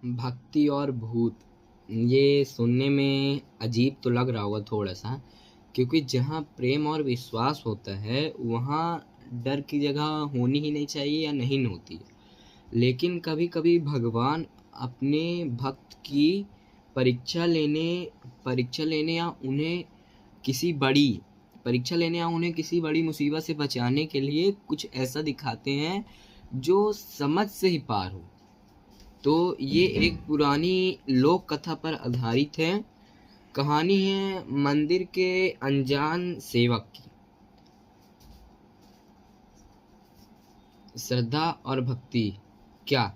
भक्ति और भूत, ये सुनने में अजीब तो लग रहा होगा थोड़ा सा, क्योंकि जहाँ प्रेम और विश्वास होता है वहाँ डर की जगह होनी ही नहीं चाहिए या नहीं होती है। लेकिन कभी कभी भगवान अपने भक्त की परीक्षा लेने परीक्षा लेने या उन्हें किसी बड़ी किसी बड़ी मुसीबत से बचाने के लिए कुछ ऐसा दिखाते हैं जो समझ से ही पार हो। तो ये एक पुरानी लोक कथा पर आधारित है। कहानी है मंदिर के अनजान सेवक की। श्रद्धा और भक्ति, क्या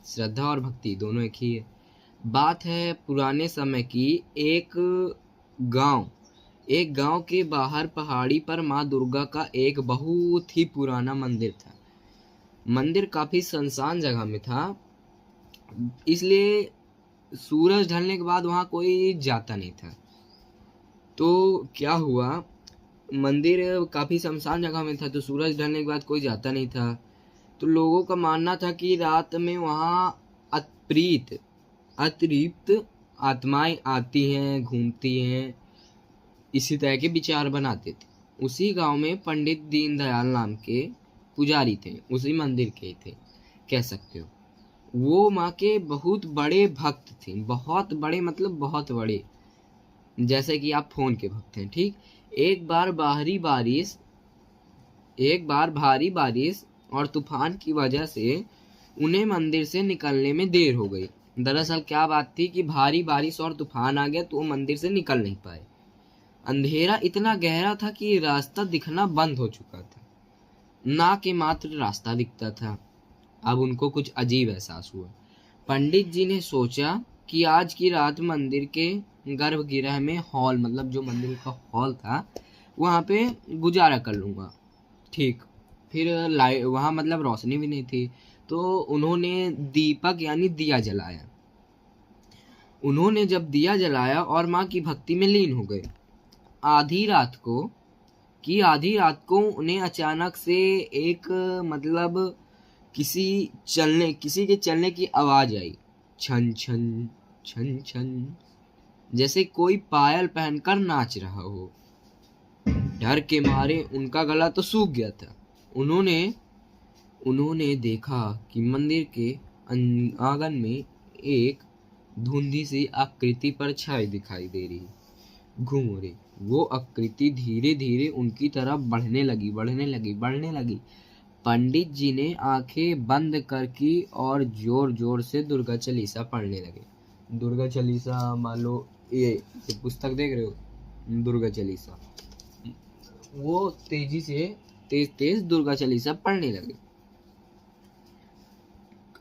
श्रद्धा और भक्ति दोनों एक ही है। बात है पुराने समय की। एक गांव के बाहर पहाड़ी पर माँ दुर्गा का एक बहुत ही पुराना मंदिर था। मंदिर काफी सुनसान जगह में था, इसलिए सूरज ढलने के बाद वहां कोई जाता नहीं था। तो क्या हुआ, मंदिर काफी सुनसान जगह में था तो सूरज ढलने के बाद कोई जाता नहीं था। तो लोगों का मानना था कि रात में वहां अतिरिक्त आत्माएं आती हैं, घूमती हैं, इसी तरह के विचार बनाते थे। उसी गांव में पंडित दीनदयाल नाम के पुजारी थे, उसी मंदिर के थे कह सकते हो। वो माँ के बहुत बड़े भक्त थे, बहुत बड़े मतलब बहुत बड़े, जैसे कि आप फोन के भक्त हैं, ठीक। एक बार भारी बारिश और तूफान की वजह से उन्हें मंदिर से निकलने में देर हो गई। दरअसल क्या बात थी कि भारी बारिश और तूफान आ गया तो वो मंदिर से निकल नहीं पाए। अंधेरा इतना गहरा था कि रास्ता दिखना बंद हो चुका था, ना के मात्र रास्ता दिखता था। अब उनको कुछ अजीब एहसास हुआ। पंडित जी ने सोचा कि आज की रात मंदिर के गर्भगृह में हॉल, मतलब जो मंदिर का हॉल था, वहां पे गुजारा कर लूंगा, ठीक। फिर लाइट वहां मतलब रोशनी भी नहीं थी, तो उन्होंने दीपक यानी दिया जलाया। उन्होंने जब दिया जलाया और माँ की भक्ति में लीन हो गए। आधी रात को उन्हें अचानक से एक मतलब किसी के चलने की आवाज आई। छन छन छन छन, जैसे कोई पायल पहनकर नाच रहा हो। डर के मारे उनका गला तो सूख गया था। उन्होंने देखा कि मंदिर के आंगन में एक धुंधली सी आकृति परछाई दिखाई दे रही, घूम रही। वो आकृति धीरे धीरे उनकी तरफ बढ़ने लगी। पंडित जी ने आंखें बंद कर की और जोर जोर से दुर्गा चालीसा पढ़ने लगे। दुर्गा चालीसा मान लो ये पुस्तक देख रहे हो, दुर्गा चालीसा, वो तेज दुर्गा चालीसा पढ़ने लगे।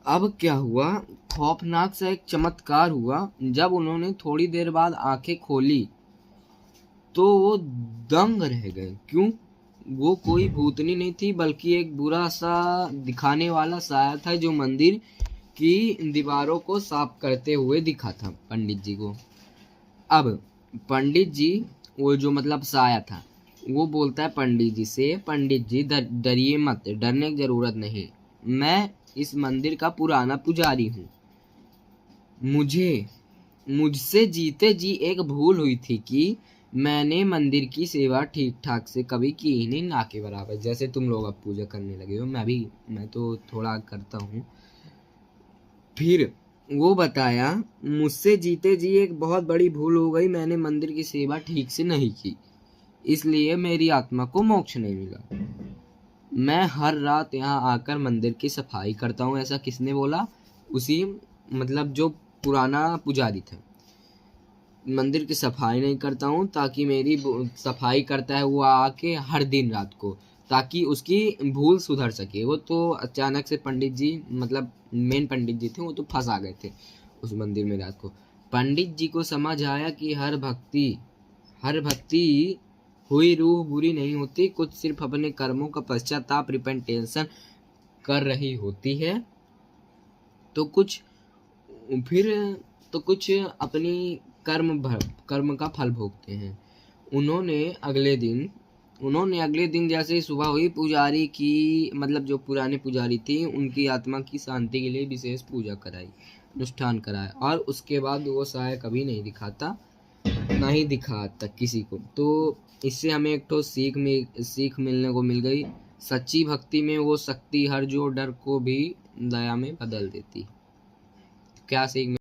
अब क्या हुआ, खौफनाक सा एक चमत्कार हुआ। जब उन्होंने थोड़ी देर बाद आंखें खोली तो वो दंग रह गए। क्यों? वो कोई भूतनी नहीं थी, बल्कि एक बुरा सा दिखाने वाला साया था जो मंदिर की दीवारों को साफ करते हुए दिखा था पंडित जी को। अब पंडित जी, वो जो मतलब साया था, वो बोलता है पंडित जी से, पंडित जी डरिए मत, डरने की जरूरत नहीं, मैं इस मंदिर का पुराना पुजारी हूँ। मुझसे जीते जी एक भूल हुई थी कि मैंने मंदिर की सेवा ठीक ठाक से कभी की ही नहीं, ना के बराबर। जैसे तुम लोग अब पूजा करने लगे हो, मैं तो थोड़ा करता हूँ। फिर वो बताया, मुझसे जीते जी एक बहुत बड़ी भूल हो गई, मैंने मंदिर की सेवा ठीक से नहीं की, इसलिए मेरी आत्मा को मोक्ष नहीं मिला। मैं हर रात यहाँ आकर मंदिर की सफाई करता हूँ। ऐसा किसने बोला? उसी मतलब जो पुराना पुजारी था। मंदिर की सफाई नहीं करता हूँ ताकि मेरी सफाई करता है वो आके हर दिन रात को, ताकि उसकी भूल सुधर सके। वो तो अचानक से पंडित जी, मतलब मेन पंडित जी थे, वो तो फंस आ गए थे उस मंदिर में रात को। पंडित जी को समझ आया कि हर भक्ति हुई रूह बुरी नहीं होती, कुछ सिर्फ अपने कर्मों का पश्चाताप, रिपेंटेशन कर रही होती है, तो कुछ अपनी कर्म का फल भोगते हैं। उन्होंने अगले दिन जैसे ही सुबह हुई, पुजारी की मतलब जो पुराने पुजारी थी, उनकी आत्मा की शांति के लिए विशेष पूजा कराई। अनुष्ठान कराया, और उसके बाद वो सहाय कभी नहीं दिखाता, ना ही दिखा तक किसी को। तो इससे हमें एक तो सीख मिलने को मिल गई, सच्ची भक्ति में वो शक्ति हर जो डर को भी दया में बदल देती। क्या सीख